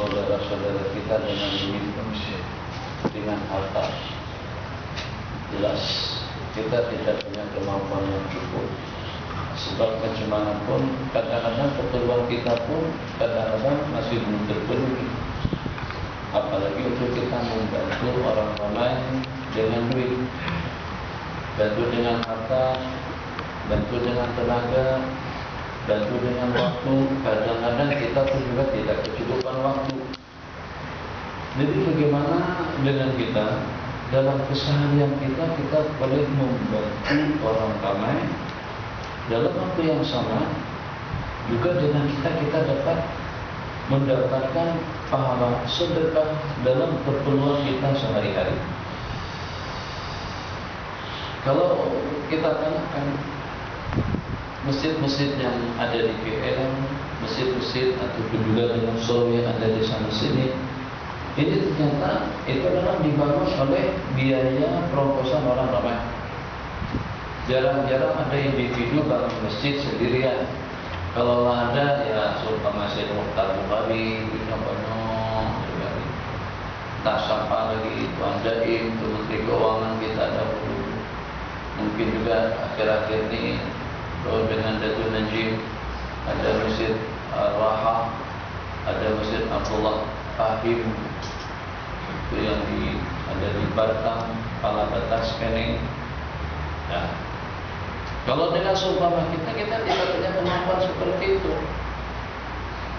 saudara-saudara kita dengan duit, dengan harta. Jelas kita tidak punya kemampuan yang cukup. Sebab macam mana pun kadang-kadang keperluan kita pun kadang-kadang masih belum terpenuhi. Apalagi untuk kita membantu orang ramai dengan duit, bantu dengan harta, bantu dengan tenaga, bantu dengan waktu. Kadang-kadang kita pun juga tidak kecukupan waktu. Jadi bagaimana dengan kita dalam keseharian kita boleh membantu orang ramai dalam waktu yang sama, juga dengan kita dapat mendapatkan pahala sedekah dalam keperluan kita sehari-hari. Kalau kita tanyakan masjid-masjid yang ada di KL, masjid-masjid ataupun juga dengan solo yang ada di sana sini, ini ternyata itu adalah dibangun oleh biaya perokosan orang ramai. Jarang-jarang ada individu bangun masjid sendirian. Kalau ada ya Sultan Masjid Mukhtar Bukhari, banyak dari Tasapa lagi, Tuan Jaim, Menteri Keuangan kita dahulu. Mungkin juga akhir-akhir ini dengan Datuk Najib ada Masjid Al-Raha, ada Masjid Abdullah Fahim itu yang ada di Batam, Pala Batas, Penang. Ya. Kalau dengan seumpama kita tidak punya kemampuan seperti itu.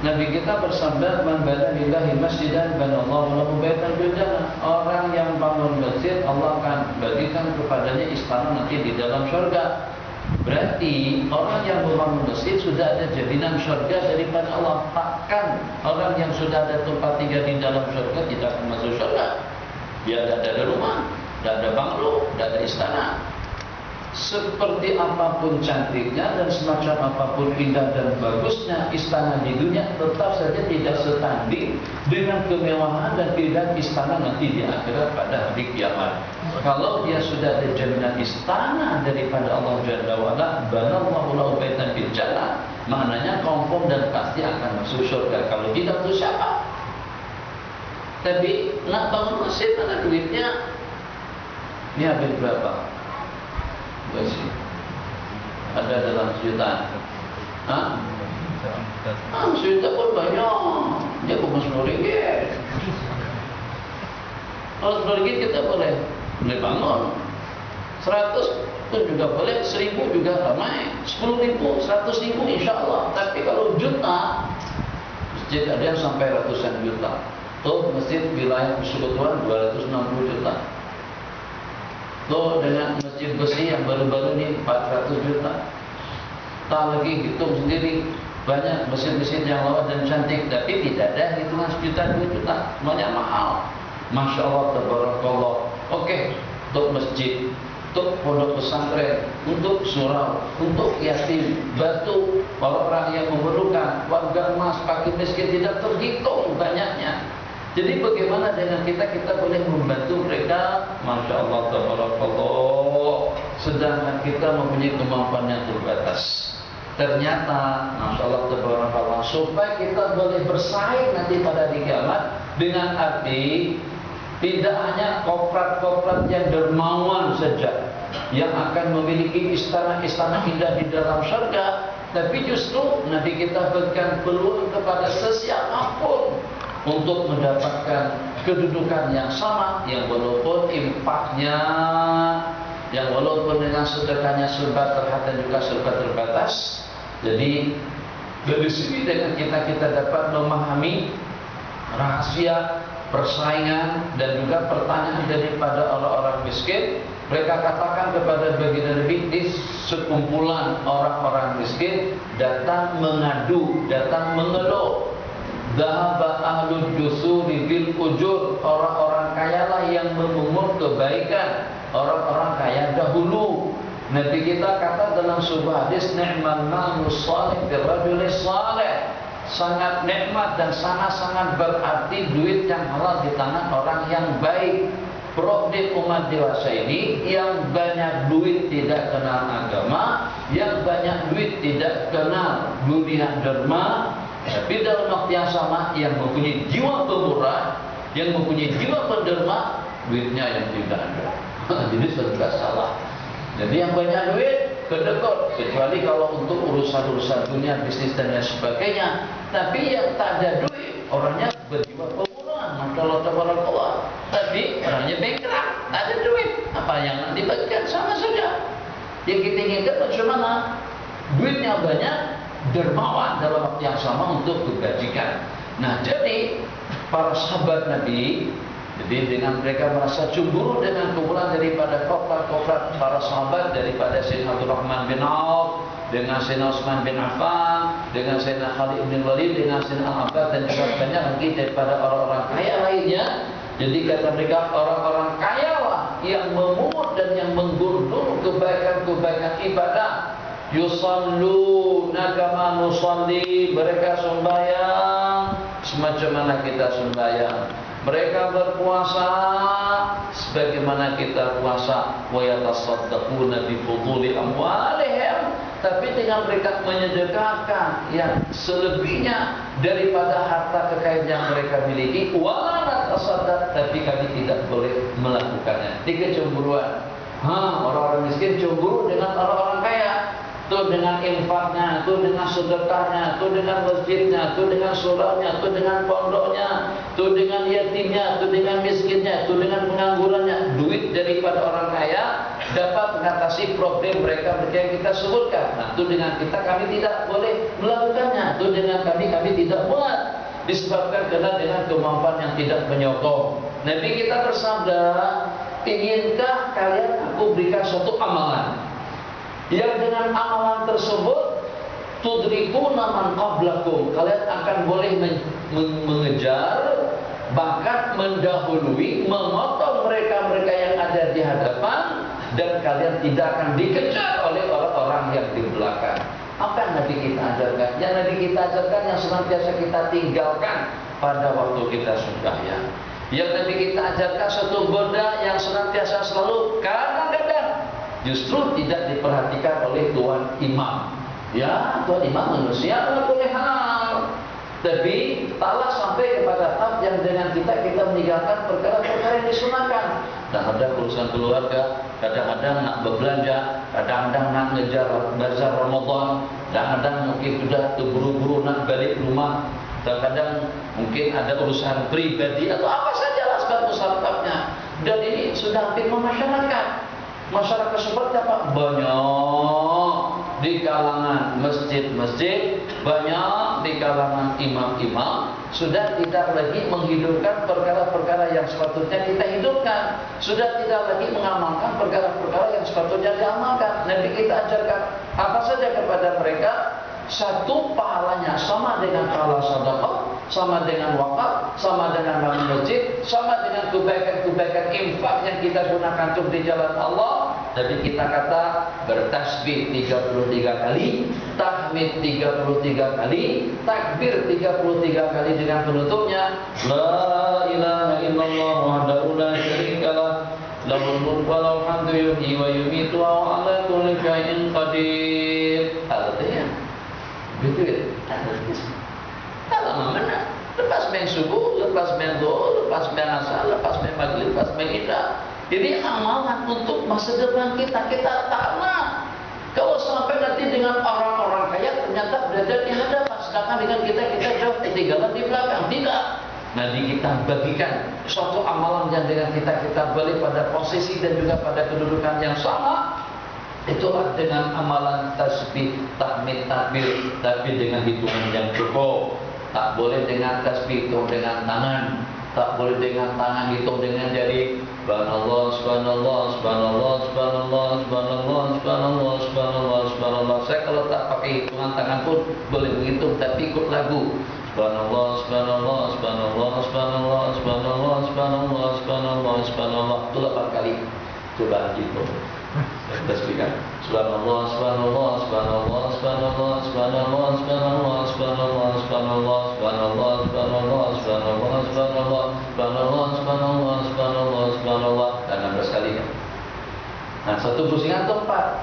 Nabi kita bersabda, "Man bana lillahi masjidan banallahu lahu baitan fil jannah." Orang yang bangun masjid, Allah akan berikan kepadanya istana nanti di dalam surga. Berarti orang yang membangun masjid sudah ada jaminan surga daripada Allah. Takkan orang yang sudah ada tempat tinggal di dalam surga tidak akan masuk surga. Dia tidak ada rumah, tidak ada banglo, tidak ada istana. Seperti apapun cantiknya dan semacam apapun indah dan bagusnya istana di dunia, tetap saja tidak setanding dengan kemewahan dan keindahan istana nanti di akhirat pada hari kiamat. Kalau dia sudah ada jaminan istana daripada Allah Jalla wa'ala, banallahu lahu baitan fil jannah, maknanya confirm dan pasti akan masuk surga. Kalau tidak, itu siapa? Tapi nak bangun masjid ada duitnya. Ini habis berapa? Masih ada dalam jutaan. Sejuta pun banyak. Dia bukan 10 ringgit. Kalau 10 ringgit kita boleh bangun. 100 pun juga boleh, 1000 juga ramai, 10.000, 100.000 insya Allah. Tapi kalau juta, masjid ada yang sampai ratusan juta. Tuh masjid wilayah persekutuan 260 juta. Tuh dengan masjid besi yang baru-baru ini 400 juta. Tak lagi hitung sendiri, banyak masjid-masjid yang lawas dan cantik, tapi tidak ada hitungan sejuta 2 juta, semuanya mahal. Masya Allah, tabarakallah. Oke, untuk masjid, untuk pondok pesantren, untuk surau, untuk yatim, batu, orang-orang yang memerlukan, warga emas, fakir miskin, tidak terhitung banyaknya. Jadi bagaimana dengan kita boleh membantu mereka, Masya Allah, tabarakallah. Sedangkan kita mempunyai kemampuan yang terbatas. Ternyata, Masya Allah, tabarakallah, supaya kita boleh bersaing nanti pada hari kiamat, dengan arti tidak hanya korporat-korporat yang dermawan saja yang akan memiliki istana-istana indah di dalam surga, tapi justru nanti kita berikan peluang kepada sesiapapun untuk mendapatkan kedudukan yang sama, yang walaupun impaknya, yang walaupun dengan sedekahnya serba terhad dan juga serba terbatas. Jadi dari sini dengan kita dapat memahami rahasia persaingan dan juga pertanyaan daripada orang-orang miskin. Mereka katakan kepada baginda Nabi, di sekumpulan orang-orang miskin datang mengadu, datang mengeluh. Dhahaba ahlud dusuri bil ujur, orang-orang kayalah yang memungut kebaikan, orang-orang kaya dahulu. Nabi kita kata dalam sebuah hadis, ni'mal malu salih bil rajulis salih. Sangat nikmat dan sangat-sangat berarti duit yang halal di tangan orang yang baik. Problem umat dewasa ini, yang banyak duit tidak kenal agama, yang banyak duit tidak kenal dunia derma, Tapi dalam waktu yang sama yang mempunyai jiwa pemurah, yang mempunyai jiwa penderma, duitnya yang tidak ada. Jadi sudah salah. Jadi yang banyak duit kedekut, kecuali kalau untuk urusan-urusan dunia, bisnis dan lain sebagainya. Tapi yang tak ada duit, orangnya berjiwa pemurah, Masya Allah tabarakallah. Tapi orangnya bankrupt, tak ada duit. Apa yang dibagikan sama saja. Yang kita inginkan bagaimana? Duitnya banyak, dermawan dalam waktu yang sama untuk kebajikan. Nah, jadi para sahabat Nabi, jadi dengan mereka merasa cemburu dengan kumpulan daripada koprat-koprat para sahabat, daripada Sayyidina Abdurrahman bin Auf, dengan Sayyidina Utsman bin Affan, dengan Sayyidina Khalid bin Walid, dengan Sayyidina Al-Abbas, dan juga banyak lagi daripada orang-orang kaya lainnya. Jadi kata mereka, orang-orang kaya lah yang memungut dan yang menggundul kebaikan-kebaikan ibadah. Yusalluna kama nusalli, mereka sembahyang semacam mana kita sembahyang. Mereka berpuasa sebagaimana kita puasa. Wa yatasaddaquna bi fuduli amwalihim, tapi dengan mereka menyedekahkan yang selebihnya daripada harta kekayaan yang mereka miliki. Wa natasaddaq, tapi kami tidak boleh melakukannya. Ini kecemburuan. Orang-orang miskin cemburu dengan orang-orang kaya. Itu dengan infaknya, itu dengan sedekahnya, itu dengan masjidnya, itu dengan surahnya, itu dengan pondoknya, itu dengan yatimnya, itu dengan miskinnya, itu dengan penganggurannya. Duit daripada orang kaya dapat mengatasi problem mereka yang kita sebutkan. Nah, itu dengan kita kami tidak boleh melakukannya. Itu dengan kami tidak buat. Disebabkan karena dengan kemampuan yang tidak menyokong. Nabi kita bersabda, inginkah kalian aku berikan suatu amalan yang dengan amalan tersebut tudrikuna man qablakum, kalian akan boleh mengejar, bahkan mendahului, memotong mereka-mereka yang ada di hadapan, dan kalian tidak akan dikejar oleh orang-orang yang di belakang. Apa yang Nabi kita ajarkan? Yang Nabi kita ajarkan yang senantiasa kita tinggalkan pada waktu kita sembahyang. Yang Nabi kita ajarkan satu benda yang senantiasa selalu kadang-kadang justru tidak diperhatikan oleh tuan imam. Ya, tuan imam manusia boleh hal, tapi taklah sampai kepada tahap yang dengan kita meninggalkan perkara-perkara yang disunahkan. Kadang-kadang urusan keluarga, kadang-kadang nak berbelanja, kadang-kadang nak ngejar bazar Ramadan, kadang-kadang mungkin sudah terburu-buru nak balik rumah, kadang-kadang mungkin ada urusan pribadi atau apa sajalah sebab-sebabnya. Dan ini sudah hampir memasyarakat. Masyarakat seperti apa? Banyak di kalangan masjid-masjid, banyak di kalangan imam-imam, sudah tidak lagi menghidupkan perkara-perkara yang sepatutnya kita hidupkan, sudah tidak lagi mengamalkan perkara-perkara yang sepatutnya diamalkan. Nabi kita ajarkan apa saja kepada mereka, satu pahalanya sama dengan pahala sedekah, sama dengan wakaf, sama dengan bangun masjid, sama dengan kebaikan-kebaikan infak yang kita gunakan untuk di jalan Allah. Jadi kita kata bertasbih 33 kali, tahmid 33 kali, takbir 33 kali dengan penutupnya la ilaha illallah wahdahu la syarikalah, lahul mulku wa lahul hamdu yuhyi wa yumiitu wa ala kulli syai'in qadir. Artinya betul. Kalau mana lepas main subuh, lepas main zuhur, lepas main asar, lepas main maghrib, lepas main isya. Jadi amalan untuk masa depan kita taklah. Kalau sampai nanti dengan orang-orang kaya ternyata berada di hadapan, sedangkan dengan kita jauh ketinggalan di belakang. Tidak. Nanti kita bagikan suatu amalan yang dengan kita balik pada posisi dan juga pada kedudukan yang sama. Itulah dengan amalan tasbih, tahmid, takbir, tapi dengan hitungan yang cukup. Tak boleh dengan tasbih hitung dengan tangan, tak boleh dengan tangan hitung dengan jari. Subhanallah, subhanallah, subhanallah, subhanallah, subhanallah, subhanallah, subhanallah, subhanallah. Saya kalau tak pakai hitungan tangan pun boleh menghitung, tapi ikut lagu. Subhanallah, subhanallah, subhanallah, subhanallah, subhanallah, subhanallah, subhanallah, subhanallah. Itu 8 kali. Coba hitung. Tasbihkan. Subhanallah, subhanallah, subhanallah, subhanallah, subhanallah, subhanallah, subhanallah, subhanallah, subhanallah, subhanallah, subhanallah, subhanallah, subhanallah, subhanallah, subhanallah, subhanallah, dan 16 kali. Nah, satu pusingan itu 4.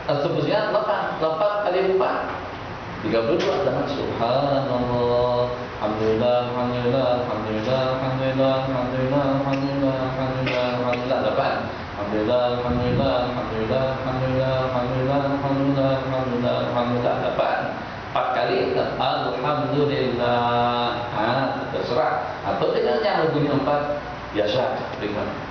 Satu pusingan 8. 8 kali 4. 32 dengan subhanallah, alhamdulillah, alhamdulillah, alhamdulillah, alhamdulillah, alhamdulillah, alhamdulillah, alhamdulillah, alhamdulillah, 8. Alhamdulillah, alhamdulillah, alhamdulillah, alhamdulillah, alhamdulillah, alhamdulillah, alhamdulillah, alhamdulillah, 8. 4 kali alhamdulillah. Terserah. Atau dengan yang lagunya 4 biasa.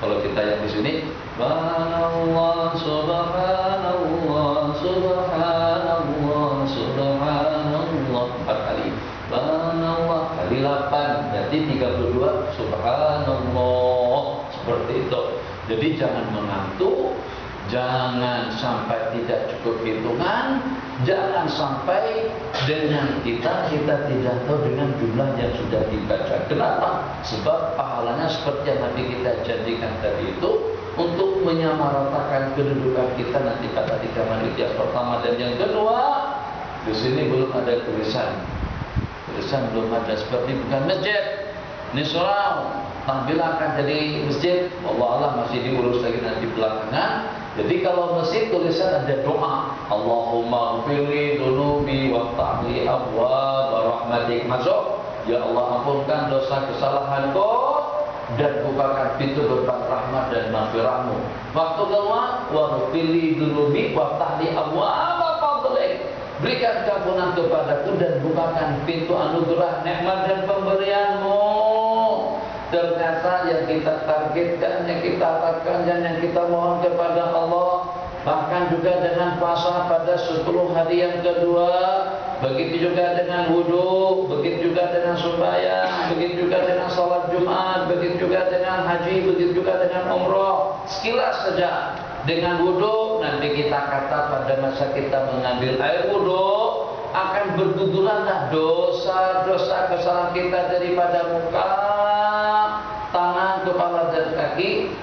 Kalau kita yang di sini, subhanallah, subhanallah, subhanallah, subhanallah, 4 kali. Subhanallah kali 8 berarti 32 subhanallah, seperti itu. Jadi jangan mengantuk, jangan sampai tidak cukup hitungan, jangan sampai dengan kita tidak tahu dengan jumlah yang sudah dibaca. Kenapa? Sebab pahalanya seperti yang Nabi kita janjikan tadi itu, untuk menyamaratakan kedudukan kita nanti pada 3 menit yang pertama dan yang kedua. Di sini belum ada tulisan belum ada, seperti bukan masjid. Ini surau tampilan akan jadi masjid, Allah Allah masih diurus lagi nanti belakangan. Jadi kalau masjid tulisan ada doa, Allahumma ghfirli dunubi waftahli abwaab rahmatik, masuk, ya Allah ampunkan dosa kesalahanku dan bukakan pintu berkat rahmat dan maghfirahmu. Waktu kedua, waghfirli dunubi waftahli abwaab fadlik, berikan keampunan kepadaku dan bukakan pintu anugerah, nikmat dan pemberianmu. Ternyata yang kita targetkan, yang kita harapkan, dan yang kita mohon kepada Allah, bahkan juga dengan puasa pada 10 hari yang kedua, begitu juga dengan wudu, begitu juga dengan sembahyang, begitu juga dengan salat Jumat, begitu juga dengan haji, begitu juga dengan umrah. Sekilas saja dengan wudu, nanti kita kata pada masa kita mengambil air wudu, akan berguguranlah dosa-dosa kesalahan kita daripada muka, tangan, kepala dan kaki,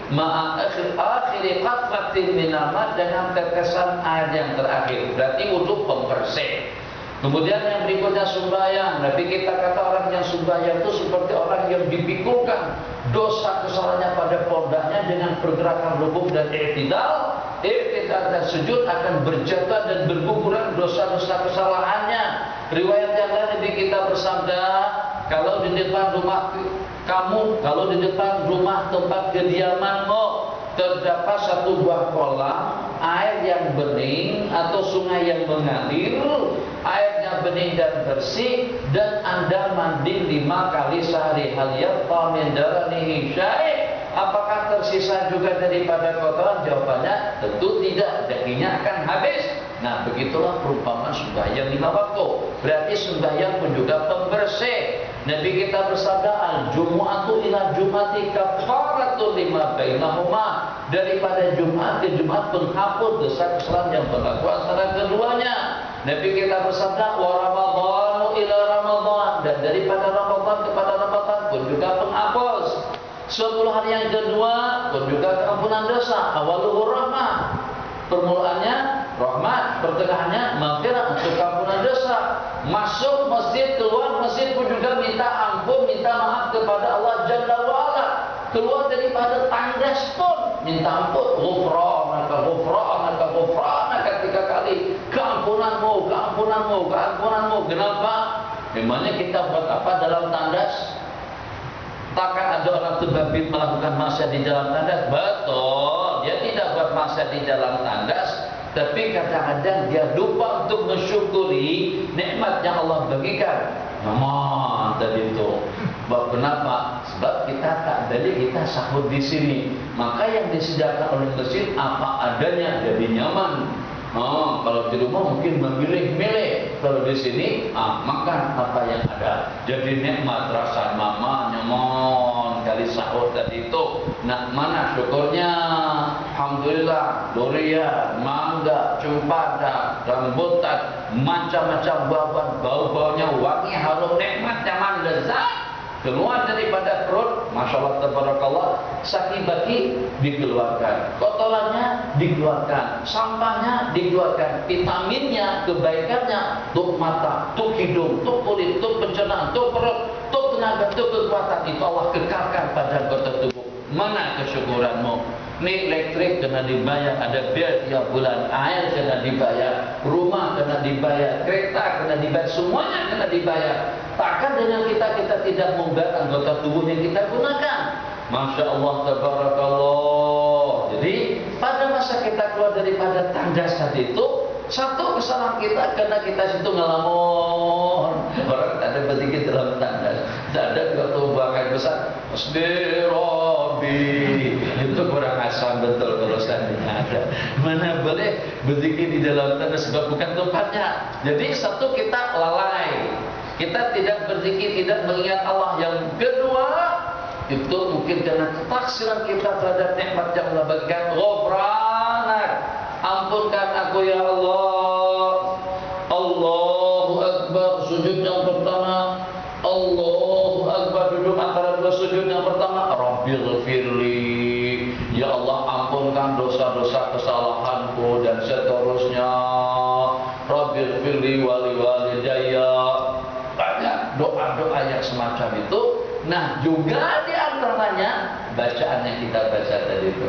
akhiri qatratin minamat, dengan tetesan air yang terakhir. Berarti wudu pembersih. Kemudian yang berikutnya sembahyang. Nabi kita kata orang yang sembahyang itu seperti orang yang dipikulkan dosa kesalahannya pada pondaknya dengan pergerakan rukuk dan i'tidal. I'tidal dan sujud akan berjatuh dan berguguran dosa-dosa kesalahannya. Riwayat yang lain Nabi kita bersabda, kalau di depan rumah kamu, kalau di depan rumah tempat kediamanmu terdapat satu buah kolam, air yang bening atau sungai yang mengalir, airnya bening dan bersih, dan Anda mandi 5 kali sehari, hal yabqa min daranihi syai', apakah tersisa juga daripada kotoran? Jawabannya tentu tidak, dagingnya akan habis. Nah, begitulah perumpamaan sembahyang 5 waktu. Berarti sembahyang pun juga pembersih. Nabi kita bersabda, al-jumu'atu ila jum'ati kafaratun lima bainahuma, daripada Jumat ke Jumat penghapus dosa kesalahan yang berlaku antara keduanya. Nabi kita bersabda, wa ramadhanu ila ramadhan, dan daripada Ramadan kepada Ramadan pun juga penghapus. 10 hari yang kedua pun juga keampunan dosa. Awaluhu rahmah, permulaannya rahmat, pertengahannya maghfirah untuk keampunan dosa. Masuk masjid, keluar masjid pun juga minta ampun, minta maaf kepada Allah Jalla wa'ala. Keluar daripada tandas pun minta ampun, ghufranaka ghufranaka ghufranaka 3 kali, keampunanmu, keampunanmu, keampunanmu. Kenapa? Memangnya kita buat apa dalam tandas? Takkan ada orang terbabit melakukan maksiat di dalam tandas? Betul, dia tidak buat maksiat di dalam tandas, tapi kadang-kadang dia lupa untuk mensyukuri nikmat yang Allah bagikan. Namun tadi itu, kenapa? Sebab kita tak jadi kita sahur di sini. Maka yang disediakan oleh masjid apa adanya, jadi nyaman. Kalau di rumah mungkin memilih-milih, kalau di sini makan apa yang ada. Jadi nikmat, rasa mama nyaman kali sahur tadi itu. Nah, mana syukurnya? Alhamdulillah, durian, mangga, cempada, rambutan, macam-macam buah-buahan, bau-baunya wangi, harum, nikmat, nyaman, lezat. Keluar daripada perut, Masya Allah, tabarakallah, saki-baki dikeluarkan, kotorannya dikeluarkan, sampahnya dikeluarkan, vitaminnya, kebaikannya, untuk mata, untuk hidung, untuk kulit, untuk pencernaan, untuk perut, untuk tenaga, untuk kekuatan, itu Allah kekalkan pada anggota tubuh. Mana kesyukuranmu? Nih elektrik kena dibayar, ada biaya tiap bulan, air kena dibayar, rumah kena dibayar, kereta kena dibayar, semuanya kena dibayar. Takkan dengan kita tidak membayar anggota tubuh yang kita gunakan. Masya Allah, tabarakallah. Jadi pada masa kita keluar daripada tandas tadi itu, satu kesalahan kita karena kita situ ngelamun. Orang tak ada bertinggi dalam tandas, tak ada waktu buangan besar. Robi itu kurang asam betul kalau seandainya ada. Mana boleh berzikir di dalam tandas sebab bukan tempatnya. Jadi satu kita lalai, kita tidak berzikir, tidak mengingat Allah. Yang kedua itu mungkin karena ketaksiran kita terhadap nikmat yang Allah berikan. Ghufranak, ampunkan aku ya Allah. Allahu Akbar, sujud yang pertama. Allahu Akbar, duduk antara dua sujud yang pertama. Rabbil firli, ya Allah ampunkan dosa-dosa kesalahanku dan seterusnya. Rabbil firli wali walidayya. Banyak doa-doa yang semacam itu. Nah, juga di antaranya bacaan yang kita baca tadi itu.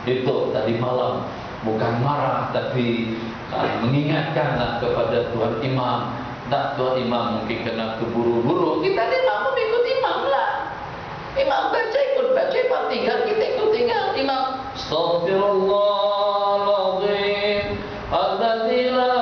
Itu tadi malam bukan marah tapi mengingatkanlah kepada Tuhan Imam. Tak, Tuhan Imam mungkin kena keburu-buru. Kita ni mampu ikut imam lah. Imam baca ikut baca, imam tinggal kita ikut tinggal. Imam Astaghfirullahaladzim alladzi la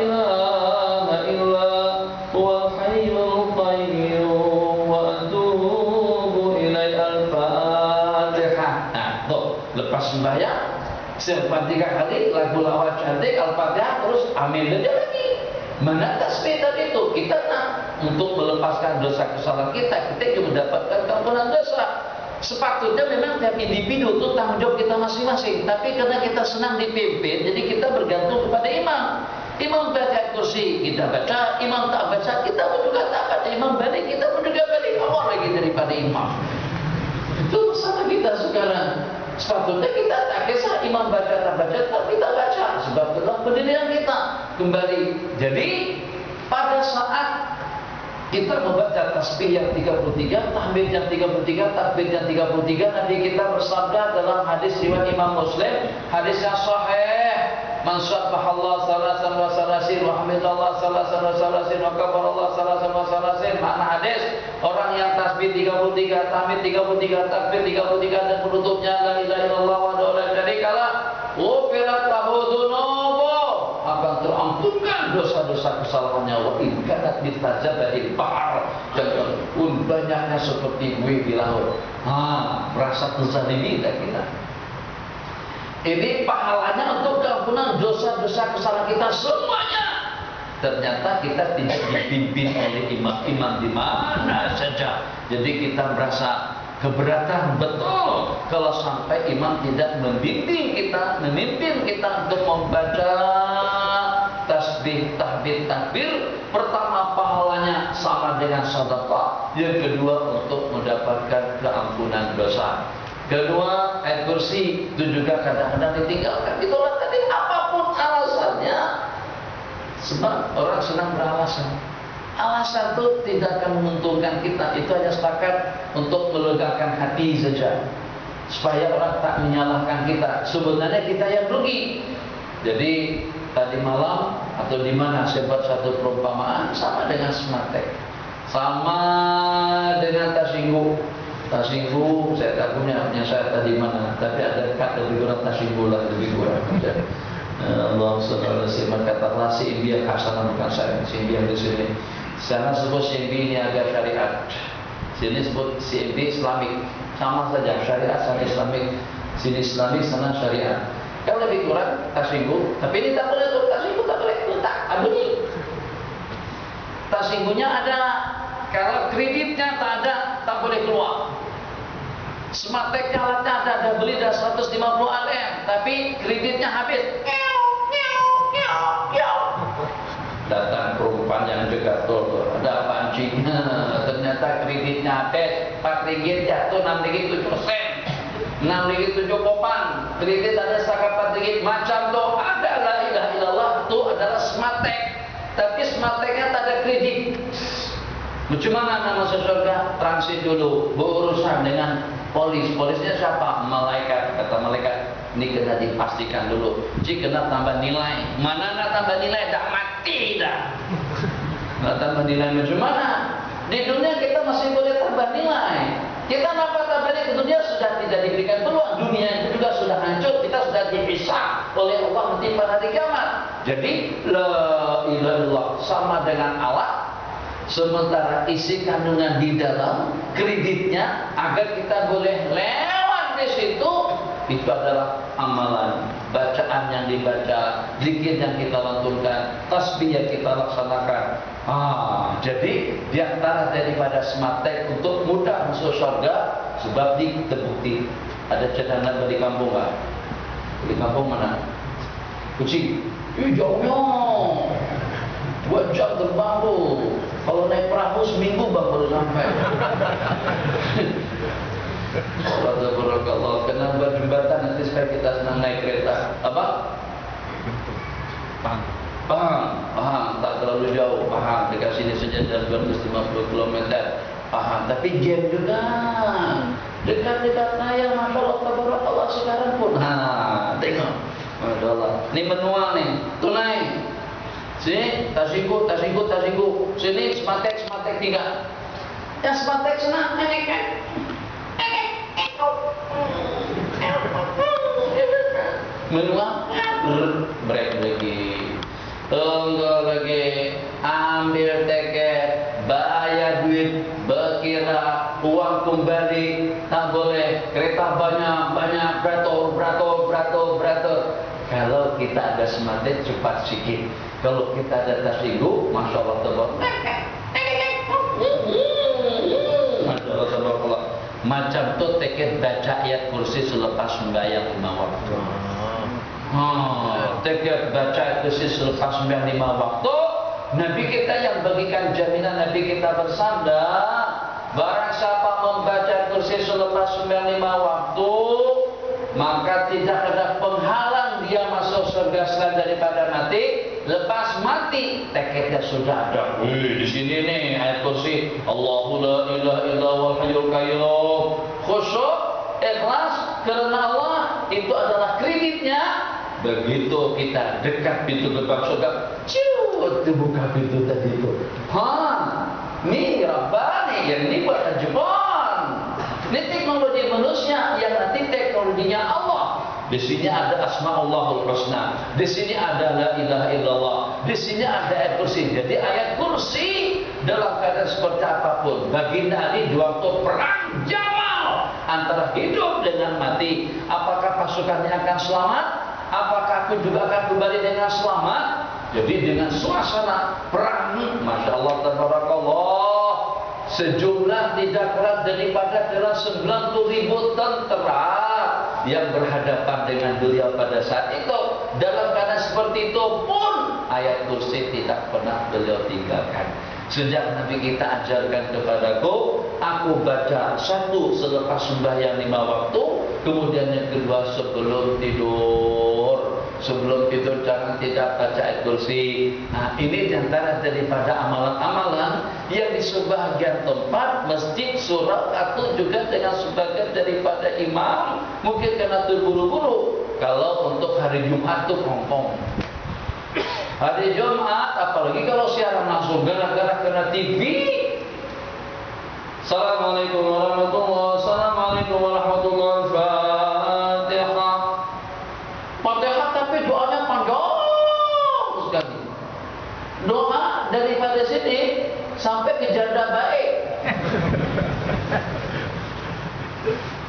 ilaha illa huwal hayyul qayyum wa atubu ilaihi. Al-Fatihah. Nah, tuh, lepas sembahyang sempat 3 kali lagu lawat cantik Al-Fatihah, terus amin aja lagi. Mana tasbih tadi itu? Kita nak untuk melepaskan dosa kesalahan kita juga mendapatkan keampunan dosa. Sepatutnya memang tiap individu itu tanggung jawab kita masing-masing. Tapi karena kita senang dipimpin, jadi kita bergantung kepada imam. Imam baca kursi, kita baca. Imam tak baca, kita pun juga tak baca. Imam balik, kita pun juga balik. Allah lagi daripada imam. Itu masalah kita sekarang. Sepatutnya kita tak kisah imam baca tak baca, tapi kita baca sebab itulah pendirian kita kembali. Jadi pada saat kita membaca tasbih yang 33, tahmid yang 33, takbir yang 33, Nabi kita bersabda dalam hadis riwayat Imam Muslim, hadis yang sahih, man sabbahallah salasan wa salasin wa hamidallah salasan wa salasin wa kabarallah salasan wa salasin. Makna hadis, orang yang tasbih 33, tahmid 33, takbir 33 dan penutupnya la ilaha illallah wa la syarikalah, ghufirat lahu dzunubuh, akan terampunkan dosa-dosa kesalahannya. Wa in kanat mithla bahar, jangan pun banyaknya seperti buih di laut. Merasa terzalimi tak kita. Ini pahalanya untuk keampunan dosa-dosa kesalahan kita semuanya. Ternyata kita tidak dipimpin oleh imam-imam di mana saja. Jadi kita merasa keberatan betul kalau sampai imam tidak membimbing kita, memimpin kita untuk membaca tasbih, tahmid, takbir. Pertama pahalanya sama dengan sedekah. Yang kedua untuk mendapatkan keampunan dosa. Kedua, ayat kursi itu juga kadang-kadang ditinggalkan. Itulah tadi apapun alasannya. Sebab orang senang beralasan. Alasan itu tidak akan menguntungkan kita. Itu hanya setakat untuk melegakan hati saja, supaya orang tak menyalahkan kita. Sebenarnya kita yang rugi. Jadi tadi malam atau di mana saya buat satu perumpamaan sama dengan sematek, sama dengan tasinggu. Tasinggu saya tak punya saya tadi mana, tapi ada dekat lebih kurang tasinggu lah lebih kurang. Allah SWT katakanlah si India khasana bukan saya, si India di sini. Sana sebut si India ini agak syariat, sini sebut si India Islamik, sama saja syariat sana Islamik, sini Islamik sana syariat. Kalau lebih kurang tasinggu, tapi ini tak boleh tuh tasinggu tak boleh letak bunyi. Tasinggunya ada, kalau kreditnya tak ada tak boleh keluar. Semateknya alatnya ada beli dah 150 ATM, tapi kreditnya habis. Datang perempuan yang dekat tol, ada pancing. Ternyata kreditnya habis, 4 ringgit jatuh 6 ringgit 7 sen, 6 ringgit 7 kopan. Kredit ada setakat 4 ringgit. Macam tu ada la ilaha illallah, itu adalah sematek, tapi semateknya tak ada kredit. Macam mana nak masuk surga? Transit dulu, berurusan dengan Polisnya siapa? Malaikat. Kata malaikat, ini kena dipastikan dulu. Cik kena tambah nilai. Mana nak tambah nilai? Dah mati dah. Nak tambah nilai macam mana? Di dunia kita masih boleh tambah nilai. Kita nampak tambah nilai, ke dunia sudah tidak diberikan peluang. Dunia itu juga sudah hancur. Kita sudah dipisah oleh Allah nanti pada hari kiamat. Jadi la ilaha illallah sama dengan alat. Sementara isi kandungan di dalam kreditnya agar kita boleh lewat di situ, itu adalah amalan, bacaan yang dibaca, zikir yang kita lantunkan, tasbih yang kita laksanakan. Jadi di antara daripada sematek untuk mudah masuk surga, sebab terbukti ada cadangan dari kampung nggak? Di kampung mana? Kucing. Jauhnya 2 jam terbang tuh. Kalau naik perahu seminggu bang baru sampai. Subhanallah, kena berjembatan nanti supaya kita senang naik kereta. Apa? Pahang, tak terlalu jauh. Pahang dekat sini saja dalam 250 km. Pahang, tapi jam juga. Dekat-dekat saya, masya Allah, tabarakallah sekarang pun. Tengok, masya Allah. Ini benua nih, tunai. Sini, tasiku. Sini, sematek 3. Yang sematek senang, menua, break lagi. Tunggu lagi, ambil tiket, bayar duit, berkira, uang kembali, tak boleh, kereta banyak, beratur. Kalau kita ada sematek cepat sikit. Kalau kita ada tasinggu, masya Allah tabarakallah. Macam tu tiket baca ayat kursi selepas sembahyang 5 waktu. Tiket baca ayat kursi selepas sembahyang 5 waktu. Nabi kita yang bagikan jaminan, Nabi kita bersabda, barang siapa membaca kursi selepas sembahyang 5 waktu, maka tidak ada penghalang dia masuk surga selain daripada mati. Lepas mati, tiketnya sudah ada. Di sini nih ayat kursi, Allahu la ilaha illa wal hayyul qayyum. Khusyuk, ikhlas karena Allah, itu adalah kreditnya. Begitu kita dekat pintu gerbang surga, buka pintu tadi itu. Ini Rabbani, yang ini buatan Jepang. Ini teknologi manusia, yang nanti teknologinya Allah. Di sini ada Asma'ullahul Husna. Di sini ada la ilaha illallah. Di sini ada ayat kursi. Jadi ayat kursi dalam keadaan seperti apapun, baginda Ali di waktu perang Jamal antara hidup dengan mati, apakah pasukannya akan selamat? Apakah aku juga akan kembali dengan selamat? Jadi dengan suasana perang, masya Allah tabarakallah, sejumlah tidak kurang daripada 90.000 tentara yang berhadapan dengan beliau pada saat itu. Dalam keadaan seperti itu pun ayat kursi tidak pernah beliau tinggalkan. Sejak Nabi kita ajarkan kepadaku, aku baca 1 selepas sembahyang 5 waktu, kemudian yang kedua sebelum tidur. Sebelum tidur jangan tidak baca ayat kursi. Ini diantara daripada amalan-amalan yang di sebahagian tempat masjid, surau, atau juga dengan sebagian daripada imam mungkin karena terburu-buru. Kalau untuk hari Jumat tuh kongkong. Hari Jumat, apalagi kalau siaran langsung gara-gara kena TV. Assalamualaikum warahmatullahi wabarakatuh. Fatihah tapi doanya panjang sekali. Doa daripada sini sampai ke janda baik.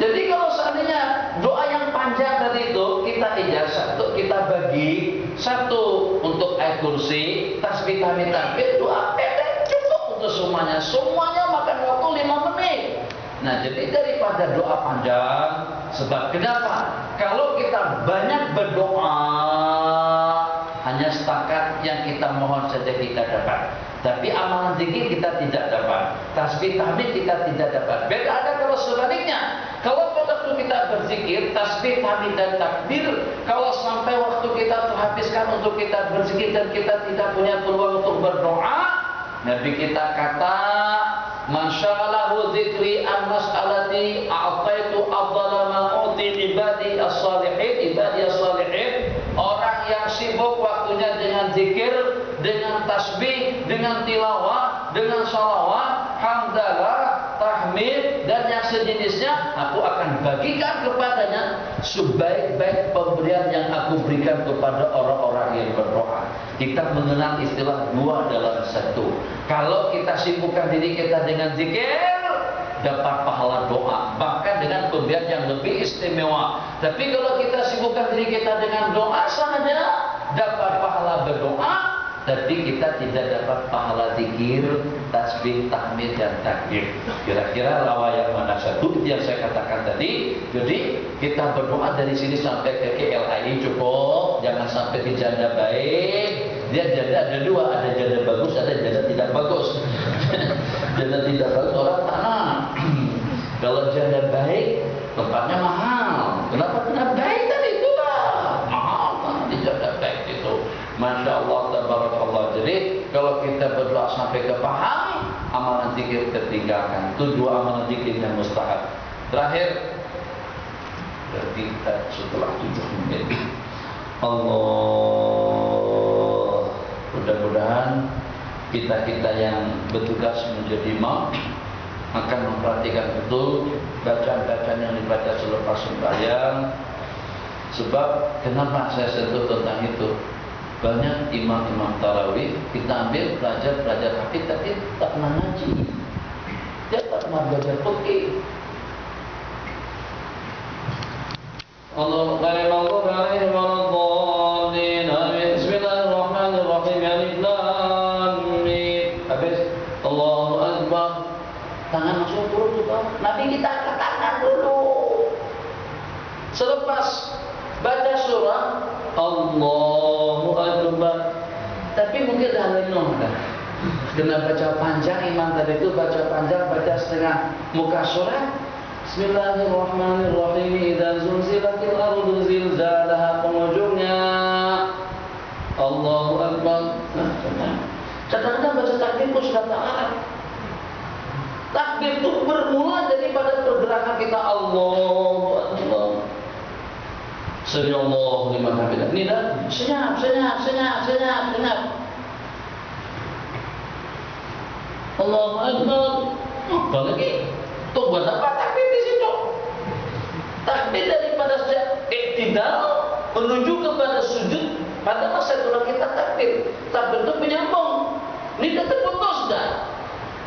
Jadi kalau seandainya doa yang panjang tadi itu kita ijazah, kita bagi 1 untuk ayat kursi, tasbih tahmid takbir, doa pendek cukup untuk semuanya. Semuanya makan waktu 5 menit. Nah, jadi daripada doa panjang, sebab kenapa? Kalau kita banyak berdoa, hanya setakat yang kita mohon saja kita dapat. Tapi amalan zikir kita tidak dapat. Tasbih tahmid kita tidak dapat. Beda ada kalau sebaliknya. Kalau pada waktu kita berzikir, tasbih tahmid dan takbir, kalau sampai waktu kita terhabiskan untuk kita berzikir dan kita tidak punya peluang untuk berdoa, Nabi kita kata, "Man syaghalahu dzikri an mas'alati ibadi a'taitu afdala ma uti ibadi as-salihin. Ibadi as-salihin, orang yang sibuk waktunya dengan zikir, dengan tasbih, dengan tilawah, dengan salawat, hamdalah, tahmid dan yang sejenisnya, aku akan bagikan kepadanya sebaik-baik pemberian yang aku berikan kepada orang-orang yang berdoa. Kita mengenal istilah dua dalam satu. Kalau kita sibukkan diri kita dengan zikir, dapat pahala doa, bahkan dengan pemberian yang lebih istimewa. Tapi kalau kita sibukkan diri kita dengan doa saja, dapat pahala berdoa, tapi kita tidak dapat pahala zikir, tasbih, tahmid dan takbir. Kira-kira lawa yang mana satu? Itu yang saya katakan tadi. Jadi kita berdoa dari sini sampai ke KLAI cukup, jangan sampai di janda baik. Dia janda ada dua, ada janda bagus, ada janda tidak bagus. Janda tidak bagus orang tanah. Kalau janda baik, tempatnya mahal. Kenapa? Karena baik tadi itu lah mahal di janda baik itu. Masya Allah, tabarakallah. Jadi kalau kita berdoa sampai ke paham, amalan zikir tertinggalkan. Itu dua amalan zikir yang mustahab. Terakhir, berarti kita setelah 7 menit. Allah, mudah-mudahan kita yang bertugas menjadi imam akan memperhatikan betul bacaan-bacaan yang dibaca selepas sembahyang. Sebab kenapa saya sentuh tentang itu? Banyak imam-imam tarawih kita ambil belajar hadis tapi tak pernah ngaji. Dia tak pernah belajar fikih. Allahu alaihi wasallam. Bismillahirrahmanirrahim. Alif lam mim. Habis Allahu akbar. Tangan langsung turun ke bawah. Nabi kita angkat tangan dulu. Selepas baca surah Allahu akbar. Tapi mungkin dah lenong dah. Kena baca panjang, imam tadi itu baca panjang, baca setengah muka surat. Bismillahirrahmanirrahim. Idza zulzilatil ardu zilzalaha, penghujungnya Allahu akbar. Kadang-kadang baca takbir pun sudah tak arah. Takbir itu bermula daripada pergerakan kita Allahu akbar. Sami Allahu liman hamidah. Ini dah senyap. Allahu akbar. Apa lagi? Tuh buat apa takbir di situ? Takbir daripada i'tidal menuju kepada sujud. Pada masa itulah kita takbir. Takbir itu penyambung. Ini dah terputus dah.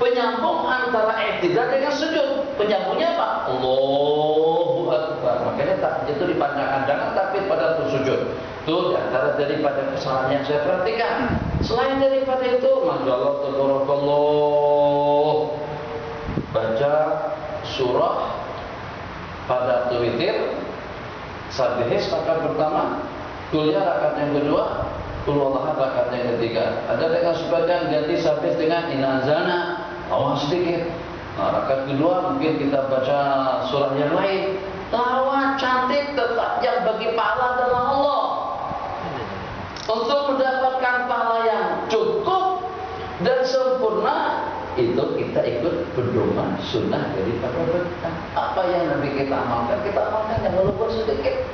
Penyambung antara i'tidal dengan sujud. Penyambungnya apa? Allahu akbar. Makanya takbir itu dipanjangkan, jangan takbir pada sujud. Itu antara daripada kesalahan yang saya perhatikan. Selain daripada itu, masyaallah tabarakallah, baca surah pada witir, sabihis rakaat pertama, kuliah rakaat yang kedua, qul huwallahu rakaat yang ketiga. Ada dengan sebagian ganti sabihis dengan inazana, awas sedikit. Nah, rakaat kedua mungkin kita baca surah yang lain. Lawan cantik tetap yang bagi pahala adalah Allah. Untuk mendapatkan pahala yang cukup dan sempurna, itu kita ikut pedoman sunnah daripada kita. Apa yang Nabi kita amalkan yang walaupun sedikit.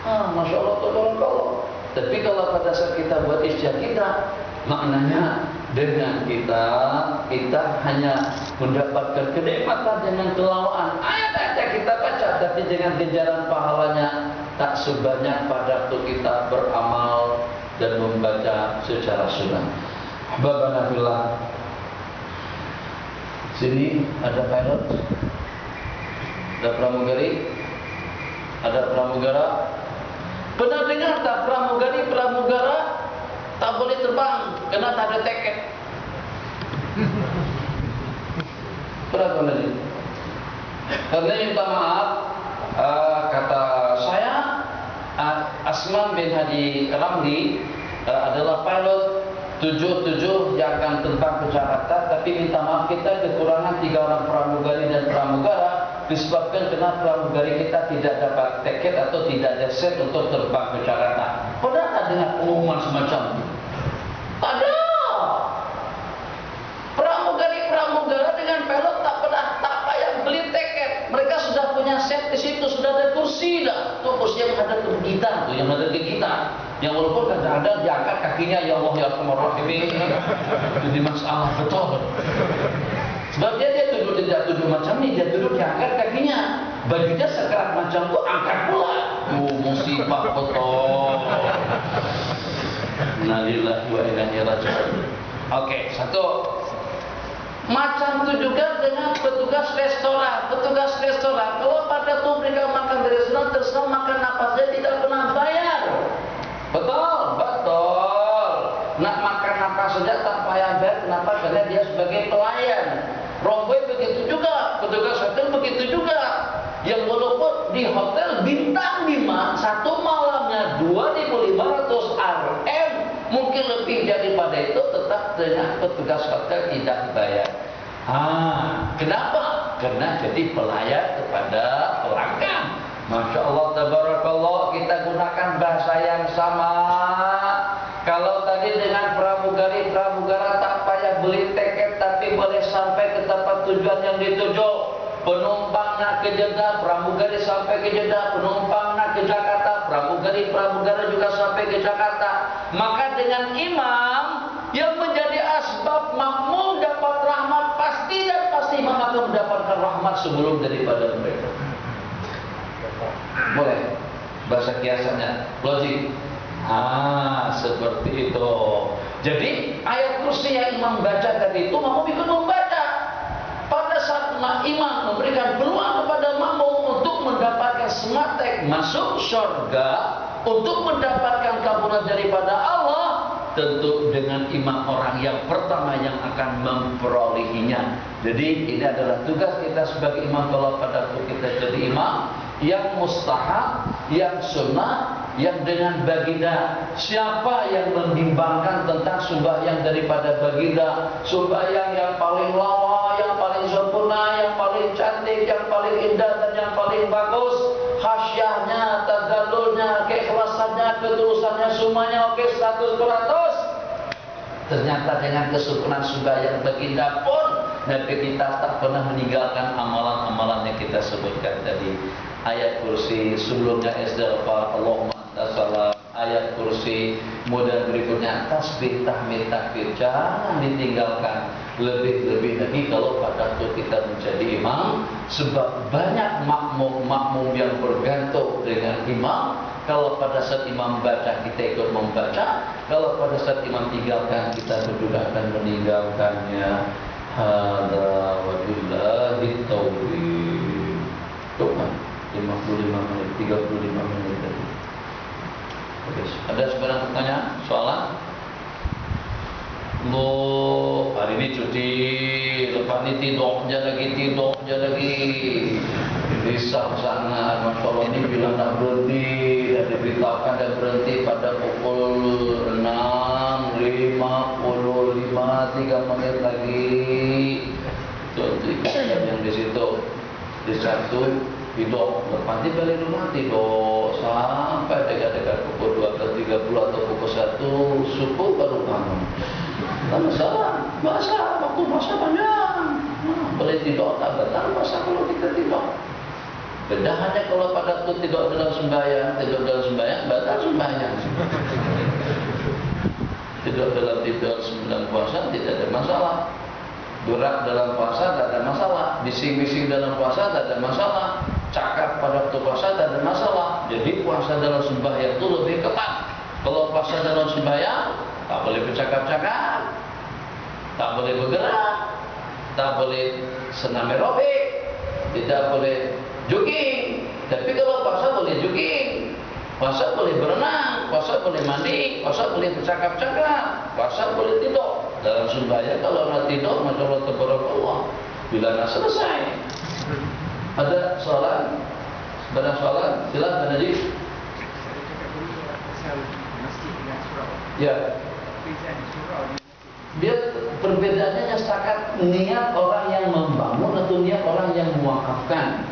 Masya Allah, tabarakallah. Tapi kalau pada saat kita buat ijtihad kita, maknanya dengan kita hanya mendapatkan kenikmatan dengan tilawah ayat-ayat yang kita baca, tapi dengan ganjaran pahalanya tak sebanyak pada waktu kita beramal dan membaca secara sunnah. Ahbabana fillah. Sini ada pilot, ada pramugari, ada pramugara. Pernah dengar tak pramugara tak boleh terbang karena tak ada tiket? Berapa lagi? Karena minta maaf, kata saya Asman bin Hadi Ramli adalah pilot 77 yang akan terbang ke Jakarta, tapi minta maaf kita kekurangan 3 orang pramugari dan pramugara disebabkan karena pramugari kita tidak dapat tiket atau tidak ada set untuk terbang ke Jakarta. Pernah tak dengar pengumuman semacam itu? Ada. Pramugari-pramugara dengan pilot tak payah beli tiket. di situ sudah ada kursi dah. Tuh kursi yang ada ke kita, tuh yang ada ke kita. Yang walaupun kadang-kadang diangkat kakinya, ya Allah ya Arhamar Rahimin. Jadi masalah betul. Sebab dia tidak duduk macam ini, dia duduk diangkat kakinya. Bajunya sekerat macam itu angkat pula. Musibah betul. Innalillahi wa inna ilaihi raji'un. Oke, satu. Macam itu juga dengan petugas restoran. Petugas restoran, kalau pada tuh mereka makan di restoran, terserah makan apa saja tidak pernah bayar. Betul, betul. Nak makan apa saja tak payah bayar. Kenapa? Karena dia sebagai pelayan. Romboy begitu juga, petugas hotel begitu juga. Yang walaupun di hotel bintang 5, satu malamnya 2.500 RM, mungkin lebih daripada itu, tetap dengan petugas hotel tidak bayar. Kenapa? Karena jadi pelayan kepada pelanggan. Masya Allah, tabarakallah, kita gunakan bahasa yang sama. Kalau tadi dengan pramugara tak payah beli tiket, tapi boleh sampai ke tempat tujuan yang dituju. Penumpang nak ke Jeddah, pramugari sampai ke Jeddah. Penumpang nak ke Jakarta, pramugara juga sampai ke Jakarta. Maka dengan imam yang menjadi asbab makmum dapat rahmat, pasti dan pasti imam akan mendapatkan rahmat sebelum daripada mereka. Boleh bahasa kiasannya, logik. Seperti itu. Jadi ayat kursi yang imam baca tadi itu makmum ikut membaca. Pada saat imam memberikan peluang kepada makmum untuk mendapatkan sematek masuk surga, untuk mendapatkan kabulnya daripada Allah, tentu dengan imam orang yang pertama yang akan memperolehinya. Jadi ini adalah tugas kita sebagai imam. Kalau pada waktu kita jadi imam, yang mustahab, yang sunnah, yang dengan baginda. Siapa yang membimbangkan tentang sembahyang daripada baginda? Sembahyang yang paling lawa, yang paling sempurna, yang paling cantik, yang paling indah dan yang paling bagus. Khasyahnya, tadallulnya, keikhlasannya, ketulusannya, semuanya oke 100%. Ternyata dengan kesempurnaan sembahyang baginda pun Nabi kita tak pernah meninggalkan amalan-amalan yang kita sebutkan tadi. Ayat kursi sebelumnya istighfar, Allahumma anta salam. Ayat kursi kemudian berikutnya tasbih, tahmid, takbir, jangan ditinggalkan. Lebih-lebih lagi kalau pada waktu kita menjadi imam, sebab banyak makmum yang bergantung dengan imam. Kalau pada saat imam baca kita ikut membaca, kalau pada saat imam tinggalkan kita juga akan meninggalkannya. Hadza wa billahi taufiq. Coba 55 menit, 35 menit tadi. Oke, ada sebarang pertanyaan, soalan? Loh, hari ini cuti, lepas ini tidur aja lagi. Bisa sana, Masya Allah ini bilang tak berhenti, dan diberitahukan dan berhenti pada pukul 6.55, 3 menit lagi. Jadi yang di situ, di satu tidur, lepas ini balik rumah tidur sampai dekat-dekat pukul 12.30 atau pukul 1 subuh baru bangun. Tak masalah, waktu masa banyak. Boleh tidur tak benar masa kalau kita tidur. Beda hanya kalau pada waktu tidur dalam sembahyang, batal sembahyang. Tidur dalam puasa tidak ada masalah. Berat dalam puasa tidak ada masalah. Bising-bising dalam puasa tidak ada masalah. Cakap pada waktu puasa tidak ada masalah. Jadi puasa dalam sembahyang itu lebih ketat. Kalau puasa dalam sembahyang tak boleh bercakap-cakap, tak boleh bergerak, tak boleh senam aerobik, tidak boleh jogging. Tapi kalau puasa boleh jogging, puasa boleh berenang, puasa boleh mandi, puasa boleh bercakap-cakap, puasa boleh tidur. Dalam sembahyang kalau nak tidur, Masya Allah tabarakallah, bila nak selesai. Ada soalan? Sebenarnya soalan? Silakan Najib. Ya. Dia perbedaannya setakat niat orang yang membangun atau niat orang yang mewakafkan.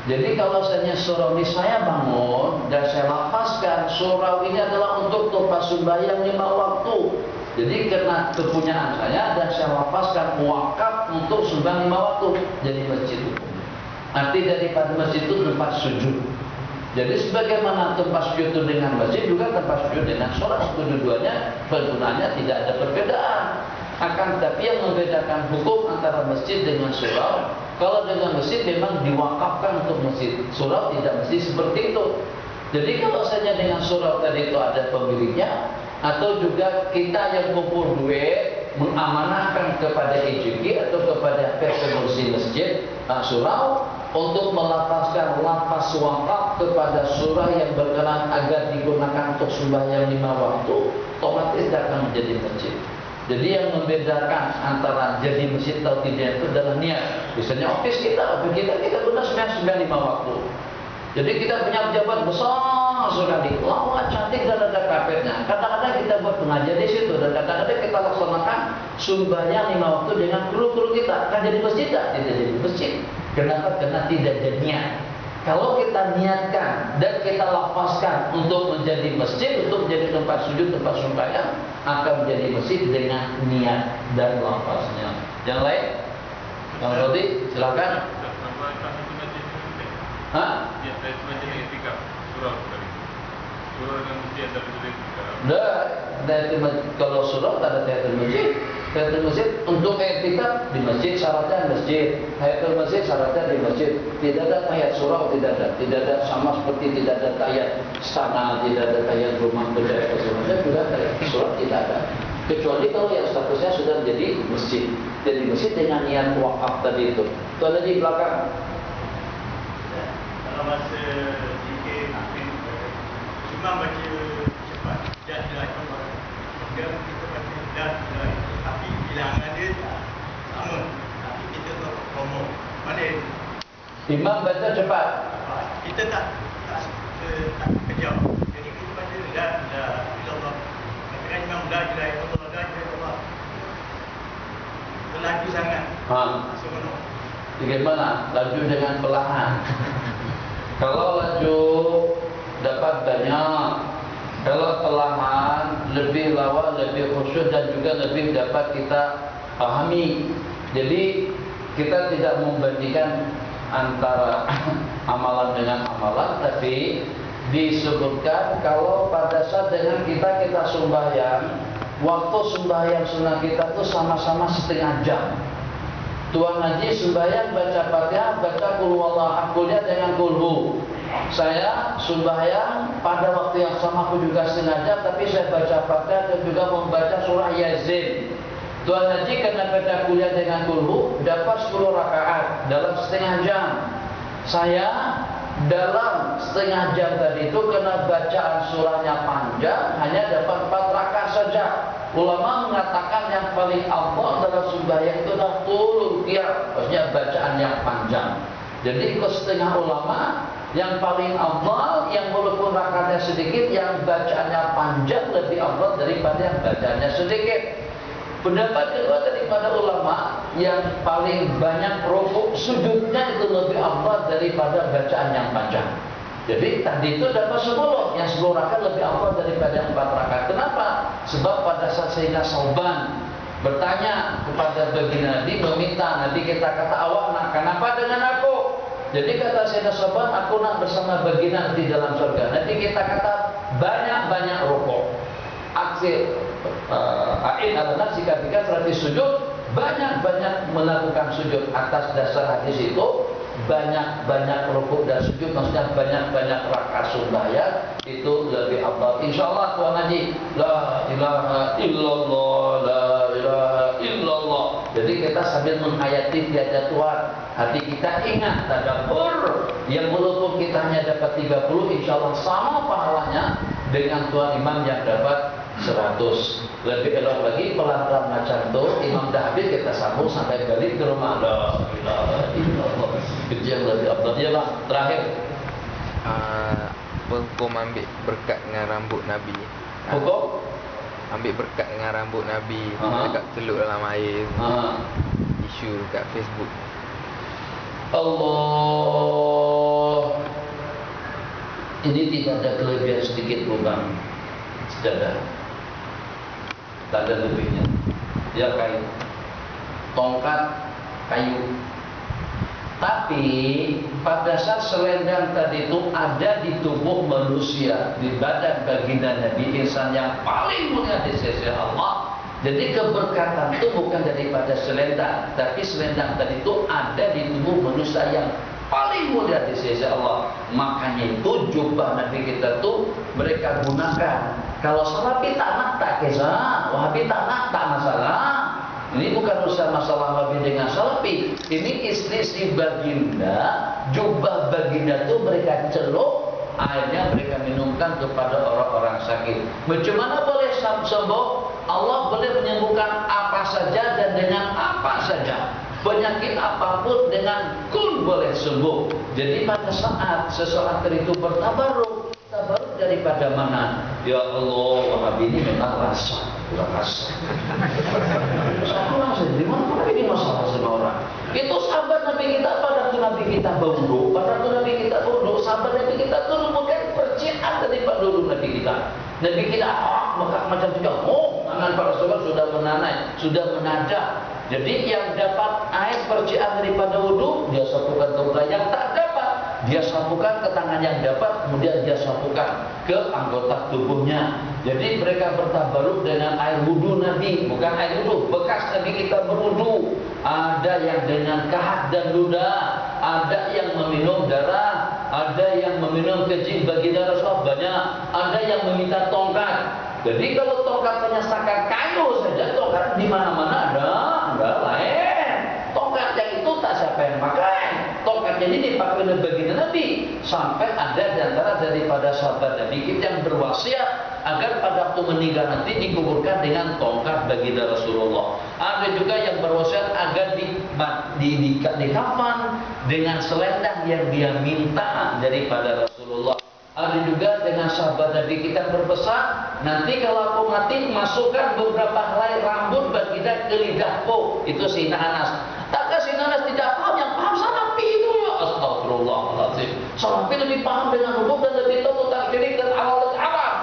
Jadi kalau surau ini saya bangun dan saya lapaskan, surau ini adalah untuk tempat sembahyang 5 waktu. Jadi karena kepunyaan saya dan saya lapaskan wakaf untuk sembahyang 5 waktu, jadi masjid hukum. Arti daripada masjid itu tempat sujud. Jadi sebagaimana tempat sujud itu dengan masjid, juga tempat sujud dengan sholat. Kedua-duanya penggunaannya tidak ada perbedaan. Akan tetapi yang membedakan hukum antara masjid dengan surau, kalau dengan masjid memang diwakafkan untuk masjid. Surau tidak mesti seperti itu. Jadi kalau saja dengan surau tadi itu ada pemiliknya, atau juga kita yang kumpul duit mengamanahkan kepada EJG atau kepada pengurus masjid surau untuk melapaskan lapas wakaf kepada surah yang berkenan agar digunakan untuk sembahyang 5 waktu, otomatis tidak akan menjadi masjid. Jadi yang membedakan antara jadi masjid atau tidak itu adalah niat. Misalnya office kita guna sembahyang 5 waktu. Jadi kita punya pejabat besar sekali, lawa cantik dan ada karpetnya. Kadang-kadang kita buat pengajian di situ dan kadang-kadang kita laksanakan sembahyang 5 waktu dengan kru-kru kita. Kan jadi masjid tak? Tidak jadi masjid. Kenapa? Karena tidak jadi niat. Kalau kita niatkan dan kita lapaskan untuk menjadi masjid, untuk menjadi tempat sujud, tempat sembahyang, akan menjadi masjid dengan niat dan lapasnya. Yang lain? Yang Rodi, silakan. Hah? Ya, saya semacam etika surau tadi. Surau dengan masjid ada etika. Kalau surau tak ada tahiyatul masjid. Tahiyatul masjid untuk etika di masjid syaratnya masjid. Tahiyatul masjid syaratnya di masjid. Tidak ada tahiyat surau, tidak ada. Tidak ada sama seperti tidak ada tahiyat istana, tidak ada tahiyat rumah beda. Sebenarnya juga tahiyat surau tidak ada. Kecuali kalau yang statusnya sudah menjadi masjid. Jadi masjid dengan niat wakaf tadi itu. Itu ada di belakang. Kalau masa zikir cuma baca cepat dan dilakukan sekarang kita baca dan dilakukan, tapi bilangan dia sama, tapi kita tak promo mana imam baca cepat, kita tak kejam, jadi kita baca dan Allah katakan imam la ilaha illallah la ilaha illallah laju sangat semua. Bagaimana? Laju dengan perlahan. Kalau laju dapat banyak, kalau perlahan lebih lawa, lebih khusyuk dan juga lebih dapat kita pahami. Jadi kita tidak membandingkan antara amalan dengan amalan, tapi disebutkan kalau pada saat dengan kita sembahyang, waktu sembahyang sunnah kita itu sama-sama setengah jam. Tuan Haji sembahyang baca Fatihah, baca Qul huwallahu ahad dengan kulhu. Saya sembahyang pada waktu yang sama aku juga setengah jam, tapi saya baca Fatihah dan juga membaca surah Yasin. Tuan Haji karena baca kuliah dengan kulhu dapat 10 rakaat dalam setengah jam. Saya dalam setengah jam tadi itu karena bacaan surahnya panjang hanya dapat 4 rakaat saja. Ulama mengatakan yang paling afdal dalam sembahyang itu adalah tulul qiyam, maksudnya bacaan yang panjang. Jadi ke setengah ulama yang paling afdal yang walaupun rakaatnya sedikit, yang bacaannya panjang lebih afdal daripada yang bacaannya sedikit. Pendapat kedua daripada ulama yang paling banyak rukuk sujudnya itu lebih afdal daripada bacaan yang panjang. Jadi tadi itu dapat 10, yang 10 rakaat lebih afdal daripada 4 rakaat. Kenapa? Sebab pada saat Sayyidina Sauban bertanya kepada baginda Nabi, meminta Nabi, kita kata awak nak kenapa dengan aku? Jadi kata Sayyidina Sauban, aku nak bersama baginda di dalam surga. Nanti kita kata banyak-banyak rukuk. Aksi a'in ala nafsika bika serati sujud, banyak-banyak melakukan sujud. Atas dasar hadis itu banyak-banyak rukuk dan sujud, maksudnya banyak-banyak rakaat sembahyang itu lebih afdal. Insyaallah Tuan Haji, la ilaha illallah, la ilaha illallah. Jadi kita sambil menghayati tiada Tuhan, hati kita ingat tadabbur, yang walaupun kita hanya dapat 30, insyaallah sama pahalanya dengan tuan imam yang dapat 100. Lebih elok lagi pelan-pelan macam itu, imam dah habis kita sambung sampai balik ke rumah. La ilaha illallah. Itu yang lebih afdal. Iyalah terakhir. Hukum ambil berkat dengan rambut Nabi. Hukum ambil berkat dengan rambut Nabi, dekat celup dalam air. Isu dekat Facebook. Allah, ini tidak ada kelebihan sedikit pun bang. Tidak ada. Tak ada lebihnya. Dia kayu, tongkat kayu. Tapi pada saat selendang tadi itu ada di tubuh manusia, di badan baginda Nabi insan yang paling mulia di sisi Allah. Jadi keberkatan itu bukan daripada selendang, tapi selendang tadi itu ada di tubuh manusia yang paling mulia di sisi Allah. Makanya itu jubah Nabi kita tuh mereka gunakan. Kalau salafi tak nak tak kisah, wahabi tak nak tak masalah. Ini bukan urusan masalah wahabi dengan salafi. Ini istri si baginda, jubah baginda tuh mereka celuk, akhirnya mereka minumkan kepada orang-orang sakit. Bagaimana boleh sembuh? Allah boleh menyembuhkan apa saja dan dengan apa saja. Penyakit apapun dengan kun boleh sembuh. Jadi pada saat seseorang itu bertabaruk, tabaruk daripada mana? Ya Allah, wahabi ini memang rasa, kurang rasa. Satu rasa, di mana ini masalah sama orang? Itu sahabat Nabi kita, pada waktu Nabi kita berwudu, pada waktu Nabi kita berwudu, sahabat Nabi kita itu bukan percikan daripada dulu Nabi kita. Nabi kita macam juga, tangan para sahabat sudah menanai, sudah menadah. Jadi yang dapat air percikan daripada wudu, dia sapukan ke belah. Yang tak dapat, dia sapukan ke tangan yang dapat, kemudian dia sapukan ke anggota tubuhnya. Jadi mereka bertabaruk dengan air wudu Nabi, bukan air wudu bekas Nabi kita berwudu. Ada yang dengan kahat dan ludah, ada yang meminum darah, ada yang meminum kencing baginda Rasulullah banyak, ada yang meminta tongkat. Jadi kalau tongkatnya setakat kayu saja, tongkat di mana-mana ada, enggak lain. Tongkat yang itu tak siapa yang pakai. Tongkat ini dipakai oleh baginda Nabi. Sampai ada di antara daripada sahabat Nabi kita yang berwasiat agar pada waktu meninggal nanti dikuburkan dengan tongkat baginda Rasulullah. Ada juga yang berwasiat agar di kafan dengan selendang yang dia minta daripada Rasulullah. Ada juga dengan sahabat Nabi kita berpesan, nanti kalau aku mati masukkan beberapa helai rambut baginda ke lidahku. Itu Sayyidina Anas. Takkah Sayyidina Anas tidak paham? Yang paham Salafi itu ya. Astagfirullahaladzim. Salafi lebih paham dengan hukum dan lebih tahu tentang syirik dan awal dan haram.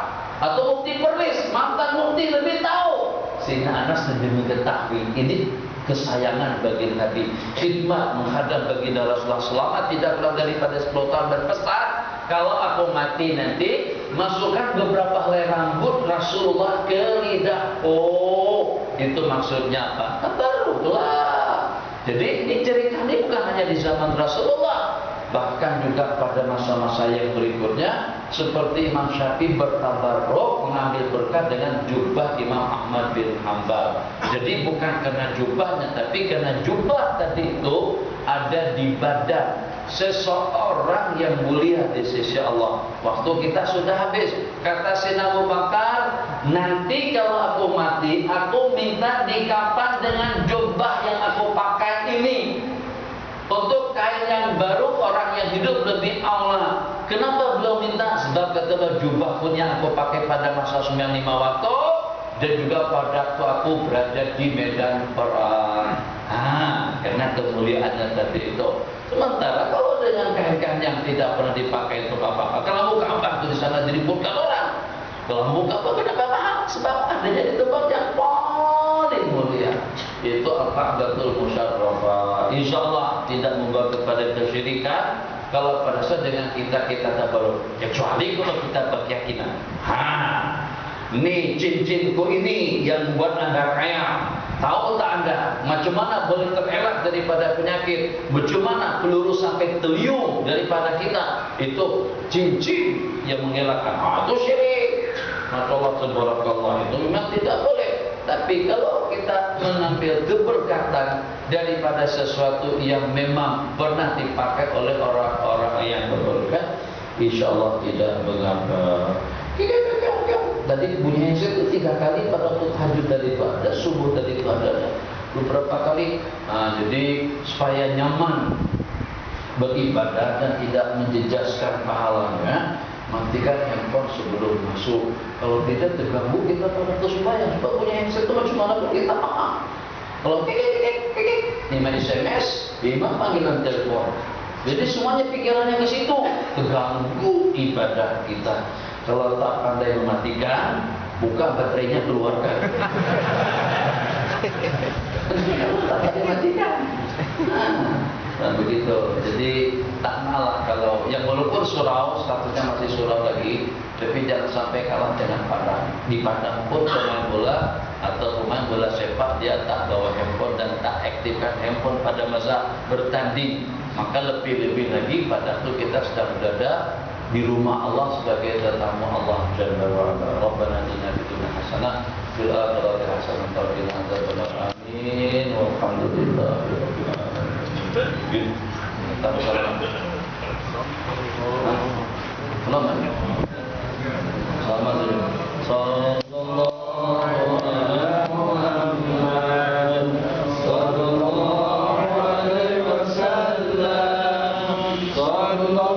Atau mufti Perlis, mantan mufti lebih tahu. Sayyidina Anas lebih mengetahui. Ini kesayangan bagi Nabi, khidmat menghadap baginda Rasulullah selama tidak kurang daripada 10 tahun, berpesan, kalau aku mati nanti masukkan beberapa helai rambut Rasulullah ke lidah. Oh, itu maksudnya apa? Tabaruklah. Jadi ini cerita ini bukan hanya di zaman Rasulullah, bahkan juga pada masa-masa yang berikutnya, seperti Imam Syafi'i bertabarruk mengambil berkat dengan jubah Imam Ahmad bin Hanbal. Jadi bukan karena jubahnya, tapi karena jubah tadi itu ada di badan seseorang yang mulia di sisi Allah. Waktu kita sudah habis. Kata Sayyidina Abu Bakar, nanti kalau aku mati, aku minta dikafan dengan jubah yang aku pakai ini. Untuk kain yang baru, orang yang hidup lebih aula. Kenapa beliau minta? Sebab kata jubah pun yang aku pakai pada masa 95 waktu, dan juga pada waktu aku berada di medan perang. Karena kemuliaannya tadi itu. Sementara kalau dengan kain-kain yang tidak pernah dipakai untuk apa-apa, kalau buka apa itu di sana diributkan orang. Kalau buka apa kenapa mahal? Sebab adanya di tempat yang paling mulia. Itu al-Ka'batul Musyarrafah. Insyaallah tidak membawa kepada kesyirikan kalau pada saat dengan kita tabarruk. Kecuali kalau kita berkeyakinan, nih cincinku ini yang buat Anda kaya. Tahu tak Anda macam mana boleh terelak daripada penyakit? Macam mana peluru sampai teliung daripada kita? Itu cincin yang mengelakkan. Itu syirik. Masyaallah tabarakallah, itu memang tidak boleh. Tapi kalau kita mengambil keberkatan daripada sesuatu yang memang pernah dipakai oleh orang-orang yang berberkat, insyaallah tidak mengapa. Tadi bunyinya itu 3 kali pada waktu tahajud tadi itu ada, subuh tadi itu ada beberapa kali. Jadi supaya nyaman beribadah dan tidak menjejaskan pahalanya, matikan handphone sebelum masuk. Kalau tidak terganggu kita pada waktu sembahyang. Sebab punya handset itu macam mana pun kita paham. Kalau kik 5 SMS, 5 panggilan telepon. Jadi semuanya pikirannya ke situ, terganggu ibadah kita. Kalau tak pandai mematikan, buka baterainya keluarkan. Kalau tak pandai matikan, Dan begitu. Jadi tak malah kalau yang walaupun surau statusnya masih surau lagi, tapi jangan sampai kalah dengan Padang. Di Padang pun pemain bola atau pemain bola sepak dia tak bawa handphone dan tak aktifkan handphone pada masa bertanding. Maka lebih-lebih lagi pada itu kita sedang berada di rumah Allah sebagai tetamu Allah Jalla wa Ala. Rabbana atina fid dunya hasanah fil akhirati hasanah wa qina adzabannar. Amin. Walhamdulillahi rabbil alamin. Selamat. Selamat. Sallallahu alaihi Muhammad. Sallallahu alaihi wasallam. Sallallahu